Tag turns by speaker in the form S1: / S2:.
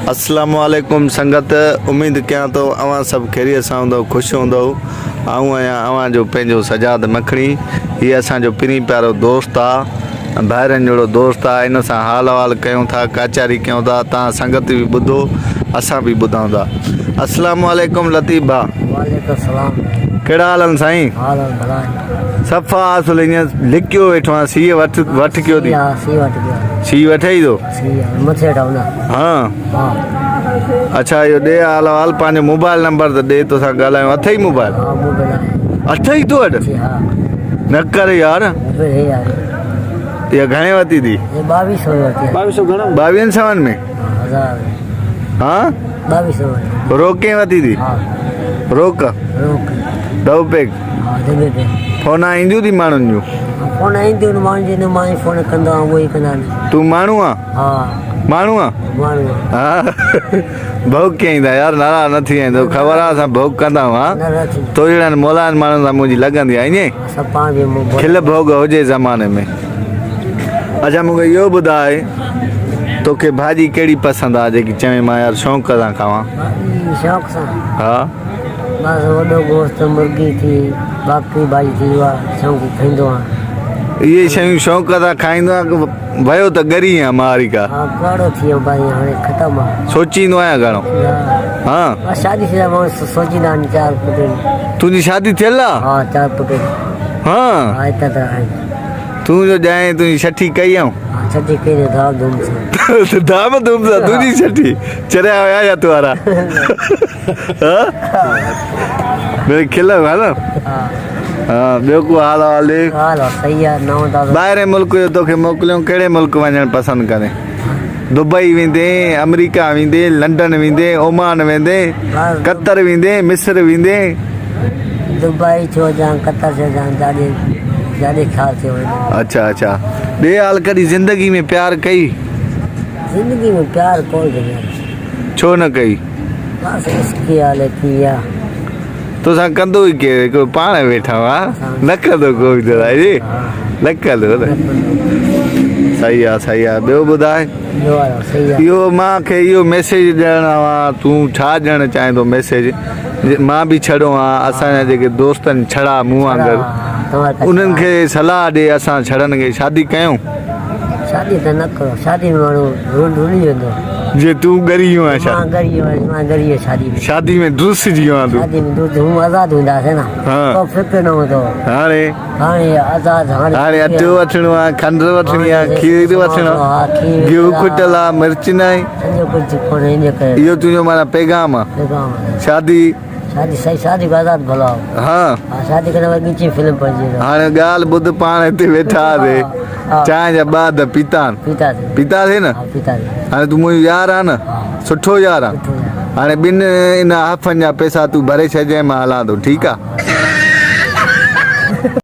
S1: अस्सलाम वालेकुम संगत। उम्मीद कयां तो अवां सब खैरियत सां हूंदव, ख़ुशि हूंदव। आऊं आहियां अवां जो पंहिंजो सजाद मखणी। हीअ असांजो पिनी प्यारो दोस्त आहे, भाइरनि जहिड़ो दोस्त आहे। इन सां हाल अहवाल कयूं था, काचारी कयूं था। तव्हां संगत बि ॿुधो, असां बि ॿुधूं था। अस्सलाम वालेकुम लतीफ़ भा।
S2: वालेकुम सलाम।
S1: कहिड़ा हाल आहिनि साईं?
S2: हाल भला
S1: सफ़ा असुल हीअं लिकियो वेठो आहे। सीउ वठ कयो थी? सीउ वठे ई थो?
S2: मथे ठवना।
S1: हाँ अच्छा, इहो ॾे हाल अहवाल। पंहिंजो मोबाइल नंबर त ॾे, तोसां ॻाल्हायूं। अथई मोबाइल? अथई तो वटि? न कर यार। इहा घणे वरिती थी? 2200 में? हाँ 2200 रोके वरिती थी? रोक दॿ पैक। फोन ईंदियूं थी माण्हुनि जूं?
S2: फोन ईंदियूं माण्हुनि जी, मां फोन कंदो आहियां, उहो ई कंदा आहिनि।
S1: तूं माण्हू आहे?
S2: हा
S1: माण्हू आहे। हा भोग कयईं था यार, नाराज़ न थी वेंदो। ख़बर आहे असां भोग कंदा आहियूं। तो जहिड़नि मोलान माण्हुनि सां मुंहिंजी लॻंदी आहे ईअं खिल भोग हुजे ज़माने में। अच्छा मूंखे इहो ॿुधाए, तोखे भाॼी कहिड़ी पसंदि आहे जेकी चवे मां यार शौक़ सां खावां?
S2: शौक़ सां?
S1: हा
S2: बस वॾो गोश्त, मुर्गी थी, बाक़ी भाॼी थी, उहा शौक़ खाईंदो आहियां।
S1: इहे शयूं शौक़ सां खाईंदो आहे? वियो त ॻरी आहे मारी का?
S2: हा काड़ो थी वियो भाई, हाणे ख़तमु आहे।
S1: सोचींदो आहियां घणो? हा
S2: शादी थी माण्हू सोचींदा आहिनि। 4 पुट।
S1: तुंहिंजी शादी थियल आहे?
S2: हा 4 पुट।
S1: हाँ
S2: हिते त
S1: तूं जो ॼाए तुंहिंजी छठी कई आऊं?
S2: छठी कई धाम धूम सां।
S1: धाम धूम सां तुंहिंजी छठी चरिया हुया या तूं वारा? खिल आहे न? हाँ ॿियो को हाल अहवाल?
S2: हाल सही आहे।
S1: ॿाहिरि मुल्क जो तोखे मोकिलियूं, कहिड़े मुल्क वञणु पसंदि करे? दुबई वेंदे, अमेरिका वेंदे, लंडन वेंदे, ओमान वेंदे, कतर वेंदे, मिस्र वेंदे?
S2: दुबई छो जा, कतर छो जा, ॾाढे ख़्याल थियो।
S1: अच्छा अच्छा। ॿिए हाल कॾहिं ज़िंदगी में प्यार कई?
S2: ज़िंदगी में प्यार कोई नहीं।
S1: छो न कई?
S2: बस इसकी हाल थी या
S1: तोसां कंदो ई केरु? हिकिड़ो पाण वेठा हुआ, न कंदो कोई तो जी, न कंदो न। सही आहे सही आहे। ॿियो ॿुधाए? इहो मूंखे इहो मैसेज ॾियणो आहे, तूं छा ॾियणु चाहीं थो मैसेज? मां बि छॾो आहे, असांजा जेके दोस्तनि छड़ा मूं वांगुरु, उन्हनि खे सलाह ॾे असां छड़नि खे शादी कयूं।
S2: शादी त न करो, शादी में माण्हू रुली वेंदो।
S1: जे तूं ॻरी वियो आहे? शादी में दुरुस्त जी वियो आहे तूं?
S2: शादी में हूं आज़ाद हूंदासीं न, को फिक्र न हूंदो। हाणे आज़ाद। हाणे
S1: अटो वठिणो आहे, खंड वठणी आहे, खीर वठिणो आहे, गिहु खुटल आहे, मिर्च न आहे। इहो तुंहिंजो माना पैगाम आहे? शादी
S2: सही, शादी आज़ाद भलो।
S1: हाँ
S2: शादी करने वाली नीचे फिल्म पहुंची।
S1: हाणे ॻाल्हि ॿुध, पाण हिते वेठा हुआसीं, चांहि जा ॿाद पीता थे न? हाणे तूं मुंहिंजो यार आहे न, सुठो यार आहे। हाणे ॿिनि इन हफ़्तनि जा पैसा तूं भरे छॾिजांइ, मां हलां थो, ठीकु आहे?